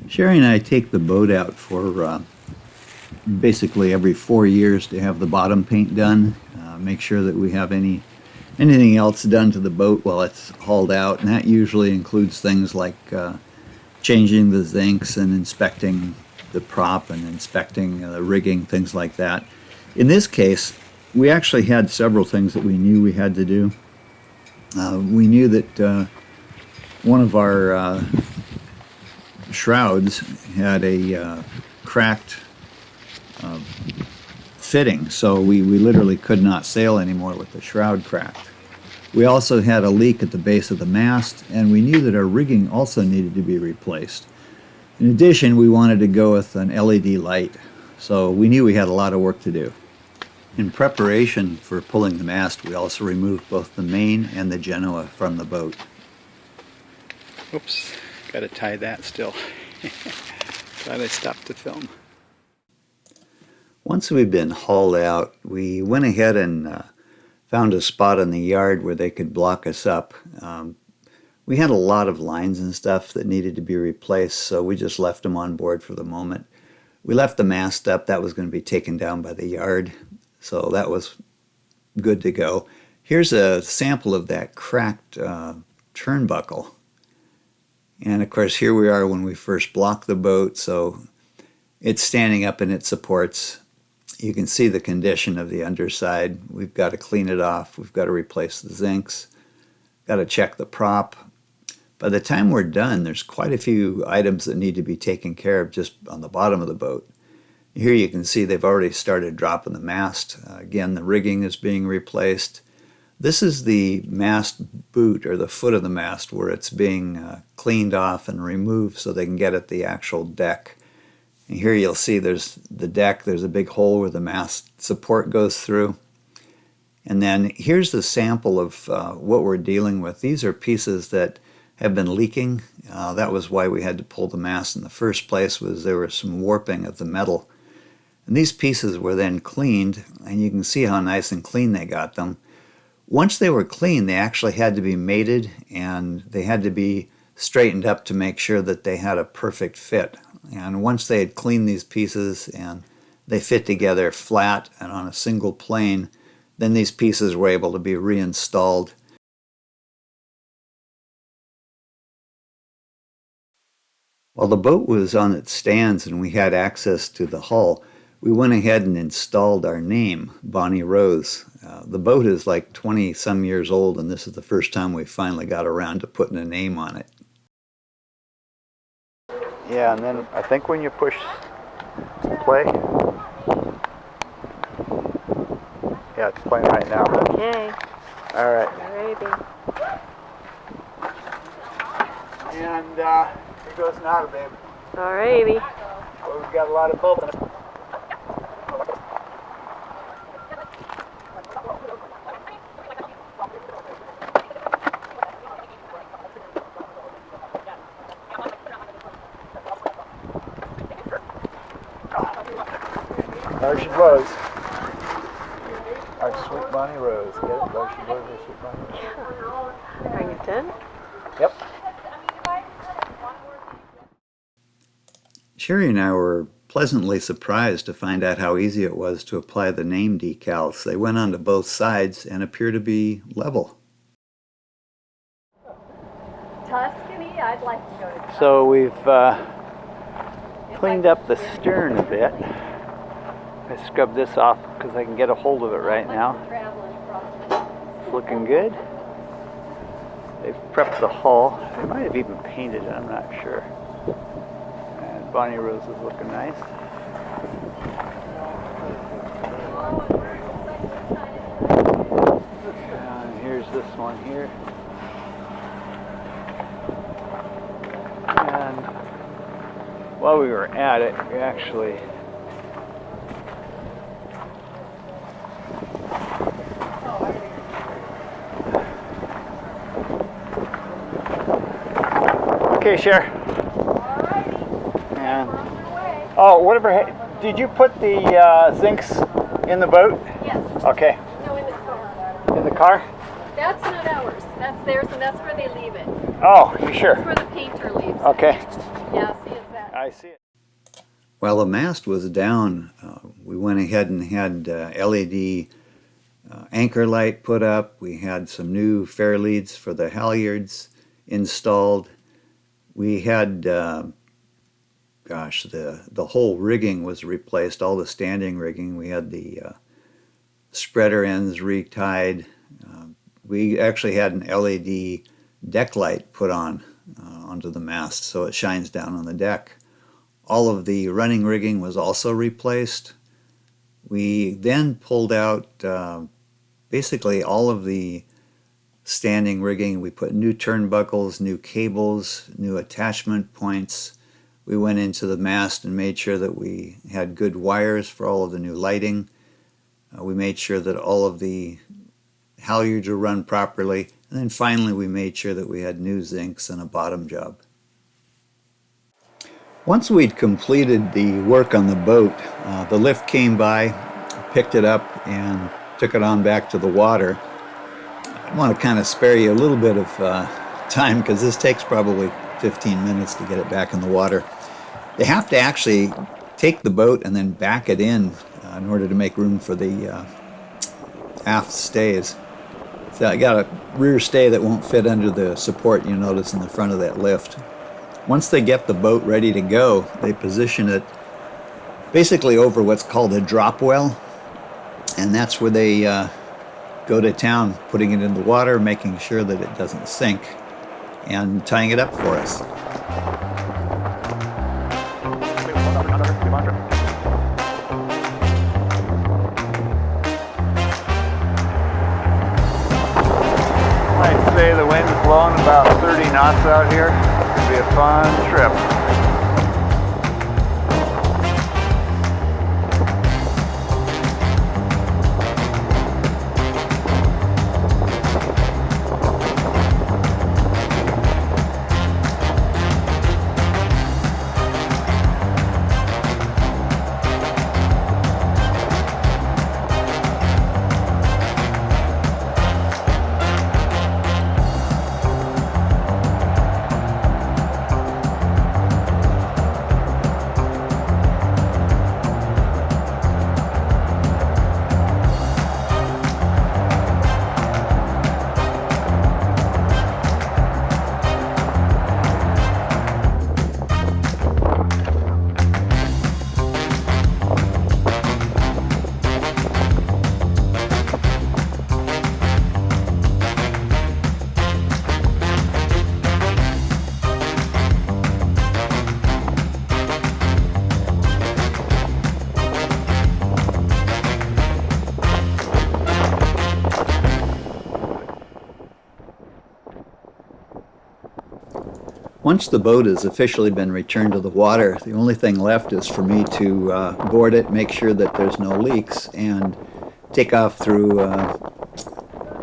Sherry and I take the boat out for basically every 4 years to have the bottom paint done. Make sure that we have anything else done to the boat while it's hauled out, and that usually includes things like changing the zincs and inspecting the prop and inspecting the rigging, things like that. In this case, we actually had several things that we knew we had to do. We knew that one of our shrouds had a cracked fitting, so we literally could not sail anymore with the shroud cracked. We also had a leak at the base of the mast, and we knew that our rigging also needed to be replaced. In addition, we wanted to go with an LED light, so we knew we had a lot of work to do. In preparation for pulling the mast, we also removed both the main and the Genoa from the boat. Oops, gotta tie that still. Glad I stopped to film. Once we'd been hauled out, we went ahead and found a spot in the yard where they could block us up. We had a lot of lines and stuff that needed to be replaced, so we just left them on board for the moment. We left the mast up. That was going to be taken down by the yard, so that was good to go. Here's a sample of that cracked turnbuckle. And of course, here we are when we first blocked the boat, so it's standing up in its supports. You can see the condition of the underside. We've got to clean it off. We've got to replace the zincs. Got to check the prop. By the time we're done, there's quite a few items that need to be taken care of just on the bottom of the boat. Here you can see they've already started dropping the mast. Again, the rigging is being replaced. This is the mast boot, or the foot of the mast, where it's being cleaned off and removed so they can get at the actual deck. And here you'll see there's the deck. There's a big hole where the mast support goes through. And then here's the sample of what we're dealing with. These are pieces that have been leaking. That was why we had to pull the mast in the first place, was there was some warping of the metal. And these pieces were then cleaned, and you can see how nice and clean they got them. Once they were clean, they actually had to be mated, and they had to be straightened up to make sure that they had a perfect fit. And once they had cleaned these pieces and they fit together flat and on a single plane, then these pieces were able to be reinstalled. While the boat was on its stands and we had access to the hull, we went ahead and installed our name, Bonnie Rose. The boat is like 20-some years old, and this is the first time we finally got around to putting a name on it. Yeah, and then I think when you push play, yeah, it's playing right now. Okay. All right. Alrighty. And here goes Nada, babe. Alrighty. Well, we've got a lot of bubbles. There she blows. Our sweet Bonnie Rose. Get it? There she blows, our sweet Bonnie Rose. Bring it in. Yep. Sherry and I were pleasantly surprised to find out how easy it was to apply the name decals. They went onto both sides and appear to be level. Tuscany, I'd like to go to Tuscany. So we've cleaned up the stern a bit. I scrubbed this off because I can get a hold of it right now. It's looking good. They've prepped the hull. They might have even painted it, I'm not sure. And Bonnie Rose is looking nice. And here's this one here. And while we were at it, we actually okay, Cher. Alrighty. And oh, whatever. Did you put the zincs in the boat? Yes. Okay. No, in the car. In the car? That's not ours. That's theirs, and that's where they leave it. Oh, you sure? That's where the painter leaves it. Okay. Yeah, see, it's that. I see it. While the mast was down, we went ahead and had LED anchor light put up. We had some new fair leads for the halyards installed. We had, the whole rigging was replaced, all the standing rigging. We had the spreader ends retied. We actually had an LED deck light put on onto the mast so it shines down on the deck. All of the running rigging was also replaced. We then pulled out basically all of the standing rigging. We put new turnbuckles, new cables, new attachment points. We went into the mast and made sure that we had good wires for all of the new lighting. We made sure that all of the halyards were run properly. And then finally we made sure that we had new zincs and a bottom job. Once we'd completed the work on the boat, the lift came by, picked it up, and took it on back to the water. I want to kind of spare you a little bit of time because this takes probably 15 minutes to get it back in the water. They have to actually take the boat and then back it in order to make room for the aft stays. So I got a rear stay that won't fit under the support you notice in the front of that lift. Once they get the boat ready to go, they position it basically over what's called a drop well, and that's where they go to town, putting it in the water, making sure that it doesn't sink, and tying it up for us. I'd say the wind's blowing about 30 knots out here. It'll be a fun trip. Once the boat has officially been returned to the water, the only thing left is for me to board it, make sure that there's no leaks, and take off through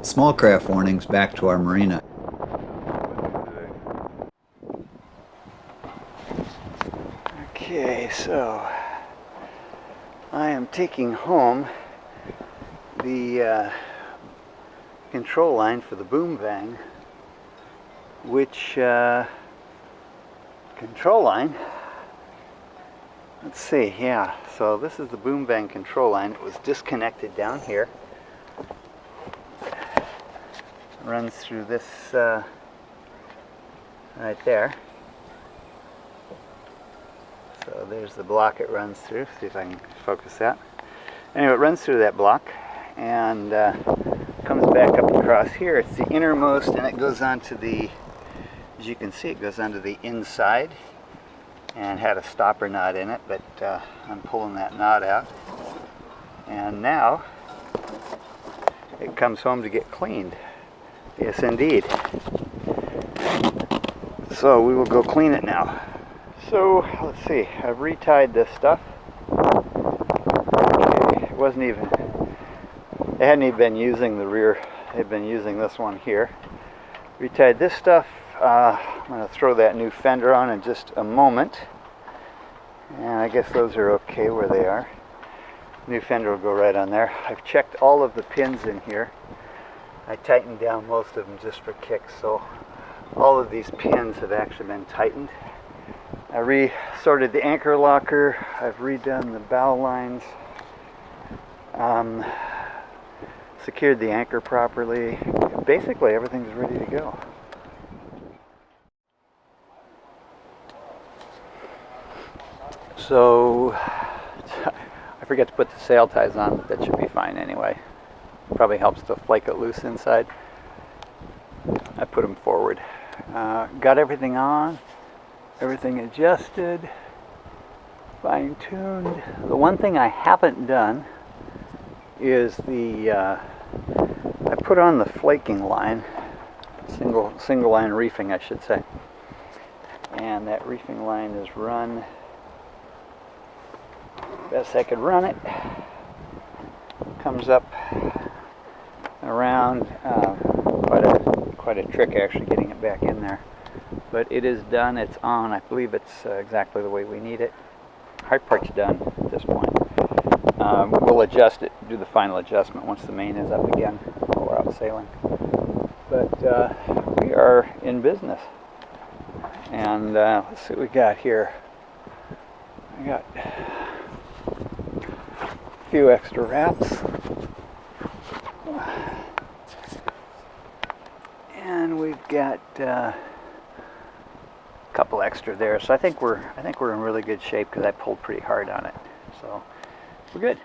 small craft warnings back to our marina. Okay, so I am taking home the control line for the boom bang, which control line, let's see, yeah, so this is the boom bang control line. It was disconnected down here. Runs through this right there. So there's the block it runs through. See if I can focus that. Anyway, it runs through that block and comes back up across here. It's the innermost, and it goes onto the, as you can see, it goes onto the inside, and had a stopper knot in it, but I'm pulling that knot out. And now it comes home to get cleaned. Yes, indeed. So we will go clean it now. So let's see, I've retied this stuff. Okay, it wasn't even, they hadn't even been using the rear, they've been using this one here. Retied this stuff. I'm going to throw that new fender on in just a moment. And I guess those are okay where they are. New fender will go right on there. I've checked all of the pins in here. I tightened down most of them just for kicks, so all of these pins have actually been tightened. I resorted the anchor locker. I've redone the bow lines. Secured the anchor properly. Basically, everything's ready to go. So, I forget to put the sail ties on, but that should be fine anyway. Probably helps to flake it loose inside. I put them forward. Got everything on, everything adjusted, fine-tuned. The one thing I haven't done is I put on the flaking line, single line reefing I should say, and that reefing line is run best I could run it. Comes up around, quite a trick actually getting it back in there, but it is done. It's on. I believe it's exactly the way we need it. Hard part's done at this point. We'll adjust it, do the final adjustment once the main is up again while we're out sailing. But we are in business, and let's see what we got here. I got a few extra wraps, and we've got a couple extra there. So I think we're in really good shape because I pulled pretty hard on it. So we're good.